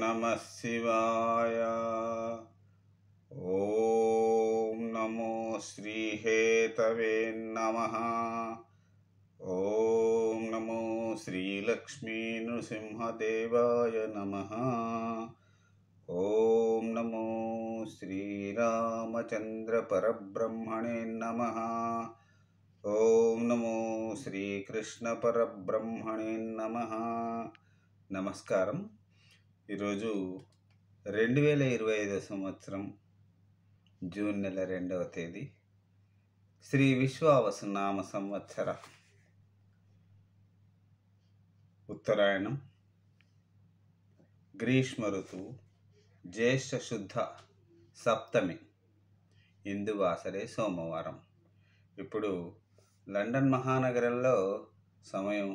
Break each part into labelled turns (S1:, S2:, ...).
S1: నమః శివాయ. ఓం నమో శ్రీహేతవే నమః. ఓం నమో శ్రీలక్ష్మీ నృసింహదేవాయ నమః. ఓం నమో శ్రీరామచంద్ర పరబ్రహ్మణే నమః. ఓం నమో శ్రీకృష్ణ పరబ్రహ్మణే నమః. నమస్కారం. ఈరోజు 2025 సంవత్సరం జూన్ నెల 2వ తేదీ, శ్రీ విశ్వావసునామ సంవత్సర ఉత్తరాయణం, గ్రీష్మ ఋతువు, జ్యేష్ఠ శుద్ధ సప్తమి, ఇందువాసరే సోమవారం. ఇప్పుడు లండన్ మహానగరంలో సమయం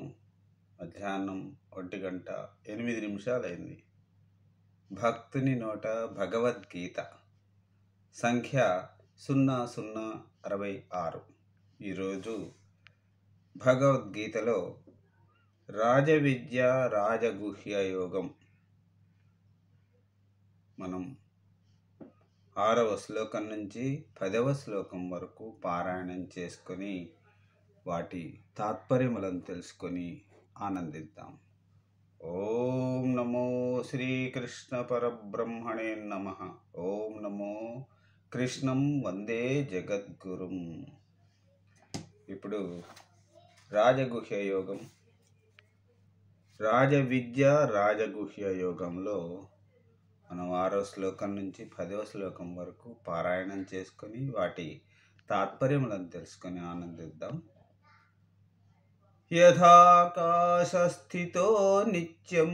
S1: మధ్యాహ్నం 1:08 అయింది. భక్తుని నోట భగవద్గీత సంఖ్య 0066. ఈరోజు భగవద్గీతలో రాజవిద్య రాజగుహ్య యోగం మనం 6వ శ్లోకం నుంచి 10వ శ్లోకం వరకు పారాయణం చేసుకొని వాటి తాత్పర్యములను తెలుసుకొని ఆనందిద్దాం. ఓం నమో శ్రీకృష్ణ పరబ్రహ్మణే నమః. ఓం నమో కృష్ణం వందే జగద్గురుం. ఇప్పుడు రాజగుహ్య యోగం, రాజవిద్య రాజగుహ్య యోగంలో మనం 6వ శ్లోకం నుంచి 10వ శ్లోకం వరకు పారాయణం చేసుకొని వాటి తాత్పర్యములను తెలుసుకొని ఆనందిద్దాం. యథాకాశస్థితో నిత్యం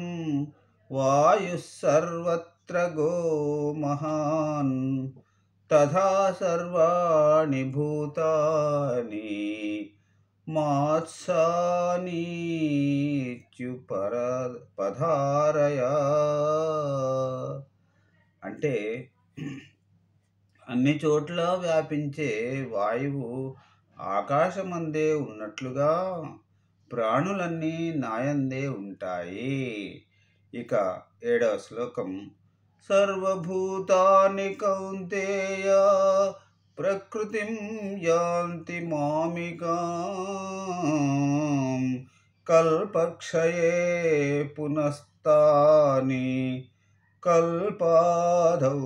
S1: వాయుః సర్వత్ర గో మహాన్ తథా సర్వాణి భూతాని మాత్సానీత్యుపధారయ. అంటే అన్ని చోట్ల వ్యాపించే వాయువు ఆకాశమందే ఉన్నట్లుగా ప్రాణులన్నీ నాయందే ఉంటాయి. ఇక 7వ శ్లోకం, సర్వభూతాని కౌంతేయ ప్రకృతిం యాంతి మామికాం కల్పక్షయే పునస్తాని కల్పాదౌ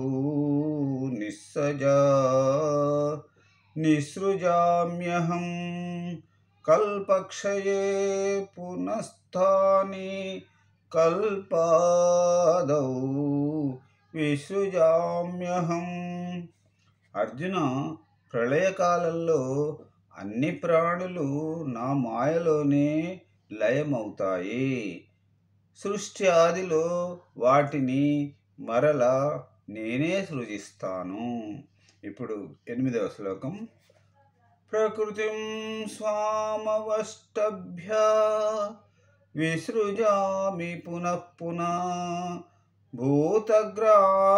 S1: నిస్సృజామ్యహం కల్పక్షయే పునస్తాని కల్పాదౌ విసృజామ్యహం. అర్జున, ప్రళయకాలంలో అన్ని ప్రాణులు నా మాయలోనే లయమవుతాయి. సృష్టి ఆదిలో వాటిని మరలా నేనే సృజిస్తాను. ఇప్పుడు 8వ శ్లోకం, ప్రకృతిం స్వామవష్టభ్య విసృజామి పునః పునః భూతగ్రామమిమం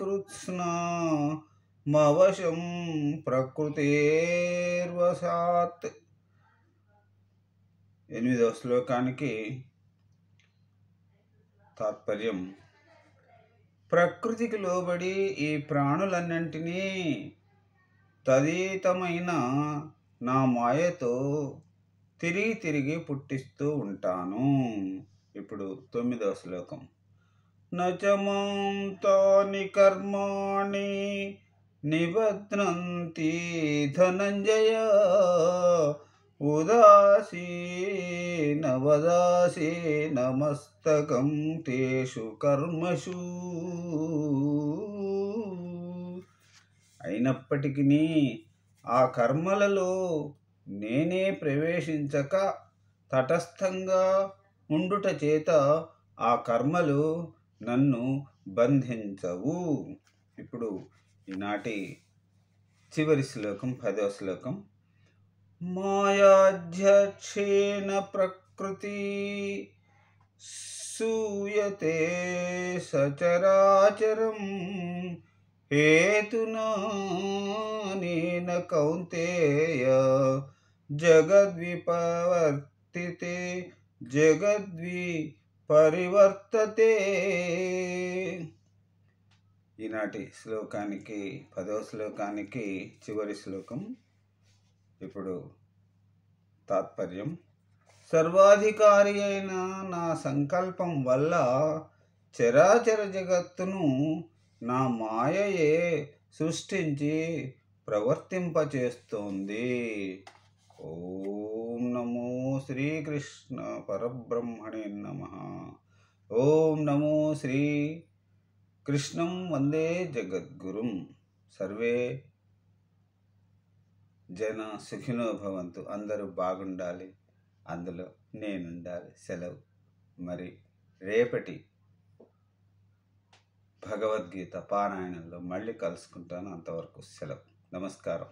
S1: కృత్స్నమవశం ప్రకృతేర్వశాత్. 8వ శ్లోకానికి తాత్పర్యం, ప్రకృతికి లోబడి ఈ ప్రాణులన్నింటినీ తదీతమైన నా మాయతో తిరిగి తిరిగి పుట్టిస్తూ ఉంటాను. ఇప్పుడు 9వ శ్లోకం, నచమాం తాని కర్మాణి నిబధ్నంతి ధనంజయ ఉదాసీన మస్తకం తేషు కర్మషు. అయినప్పటికీ ఆ కర్మలలో నేనే ప్రవేశించక తటస్థంగా ఉండుట చేత ఆ కర్మలు నన్ను బంధించవు. ఇప్పుడు ఈనాటి చివరి శ్లోకం, 10వ శ్లోకం, మాయాధ్యక్షేణ ప్రకృతి సూయతే సచరాచరం హేతునా నేన కౌంతేయ జగద్విపవర్తతే వర్తితే జగద్వి పరివర్తతే. ఈనాటి శ్లోకానికి 10వ శ్లోకానికి చివరి శ్లోకం. ఇప్పుడు తాత్పర్యం. సర్వాధికారి అయిన నా సంకల్పం వల్ల చరాచర జగత్తును నా మాయయే సృష్టించి ప్రవర్తింపచేస్తోంది. ఓం నమో శ్రీకృష్ణ పరబ్రహ్మణే నమః. ఓం నమో శ్రీ కృష్ణం వందే జగద్గురుం. సర్వే జన సుఖినో భవంతు. అందరూ బాగుండాలి, అందులో నేనుండాలి. సెలవు. మరి రేపటి భగవద్గీత పారాయణంలో మళ్ళీ కలుసుకుంటాను. అంతవరకు సెలవు. నమస్కారం.